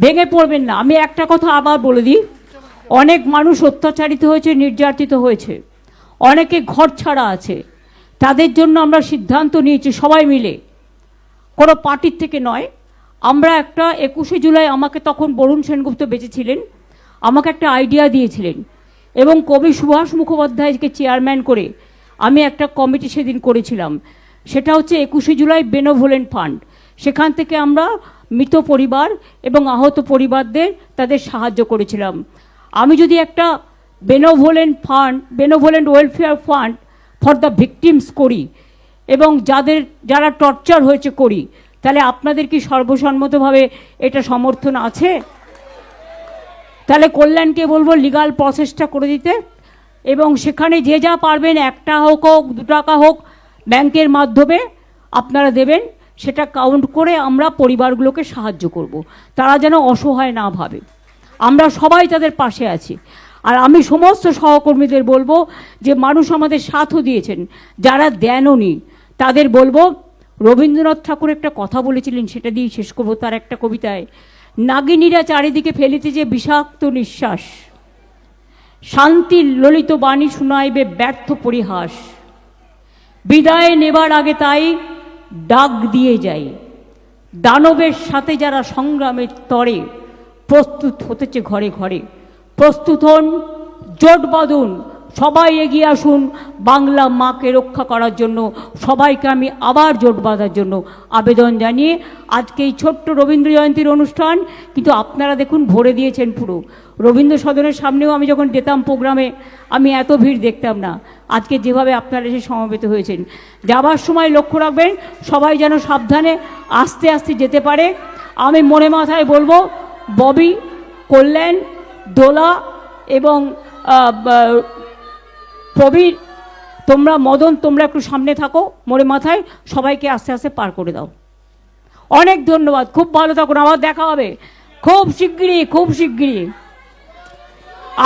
ভেঙে পড়বেন না। আমি একটা কথা আবার বলে দিই, অনেক মানুষ অত্যাচারিত হয়েছে, নির্যাতিত হয়েছে, অনেকে ঘর ছাড়া আছে। তাদের জন্য আমরা সিদ্ধান্ত নিয়েছি সবাই মিলে, কোনো পার্টির থেকে নয়। আমরা একটা 21শে জুলাই, আমাকে তখন বরুণ সেনগুপ্ত বেঁচে ছিলেন, আমাকে একটা আইডিয়া দিয়েছিলেন এবং কবি সুভাষ মুখোপাধ্যায়কে চেয়ারম্যান করে আমি একটা কমিটি সেদিন করেছিলাম। সেটা হচ্ছে 21শে জুলাই বেনোভোলেন্ট ফান্ড। সেখান থেকে আমরা মৃত পরিবার এবং আহত পরিবারদের তাদের সাহায্য করেছিলাম। আমি যদি একটা benevolent welfare fund for the victims করি এবং যারা টর্চার হয়েছে করি, তাহলে আপনাদের কি সর্বসম্মতভাবে এটা সমর্থন আছে? তাহলে কল্যাণকে বলবো লিগাল প্রসেসটা করে দিতে, এবং সেখানে যে যা পারবেন, 1 টাকা হোক 2 টাকা হোক, ব্যাংকের মাধ্যমে আপনারা দেবেন। সেটা কাউন্ট করে আমরা পরিবারগুলোকে সাহায্য করব। তারা যেন অসহায় না ভাবে। আমরা সবাই তাদের পাশে আছি। আর আমি সমস্ত সহকর্মীদের বলবো যে মানুষ আমাদের সাথও দিয়েছেন, যারা দেননি তাদের বলবো, রবীন্দ্রনাথ ঠাকুর একটা কথা বলেছিলেন, সেটা দিয়ে শেষ করবো। তার একটা কবিতায়, নাগিনীরা চারিদিকে ফেলিতেছে বিষাক্ত নিঃশ্বাস, শান্তির ললিত বাণী শুনাইবে ব্যর্থ পরিহাস, বিদায় নেবার আগে তাই ডাক দিয়ে যাই, দানবের সাথে যারা সংগ্রামের তরে প্রস্তুত হতেছে ঘরে ঘরে, প্রস্তুত হন, জোট বাঁধুন, সবাই এগিয়ে আসুন বাংলা মাকে রক্ষা করার জন্য। সবাইকে আমি আবার জোট বাঁধার জন্য আবেদন জানিয়ে আজকে এই ছোট্ট রবীন্দ্র জয়ন্তীর অনুষ্ঠান কিন্তু আপনারা দেখুন ভরে দিয়েছেন পুরো। রবীন্দ্র সদনের সামনেও আমি যখন যেতাম প্রোগ্রামে, আমি এত ভিড় দেখতাম না। আজকে যেভাবে আপনারা এসে সমবেত হয়েছেন, যাবার সময় লক্ষ্য রাখবেন সবাই যেন সাবধানে আস্তে আস্তে যেতে পারে। আমি মনে মাথায় বলবো, ববি, কল্যাণ, দোলা এবং প্রবীর, তোমরা, মদন, তোমরা একটু সামনে থাকো, মোড়ে মাথায় সবাইকে আস্তে আস্তে পার করে দাও। অনেক ধন্যবাদ, খুব ভালো থাকুন, আবার দেখা হবে খুব শিগগিরই, খুব শিগগিরই।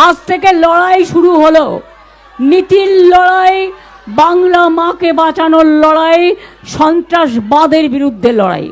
আজ থেকে লড়াই শুরু হলো, নীতির লড়াই, বাংলা মাকে বাঁচানোর লড়াই, সন্ত্রাসবাদের বিরুদ্ধে লড়াই।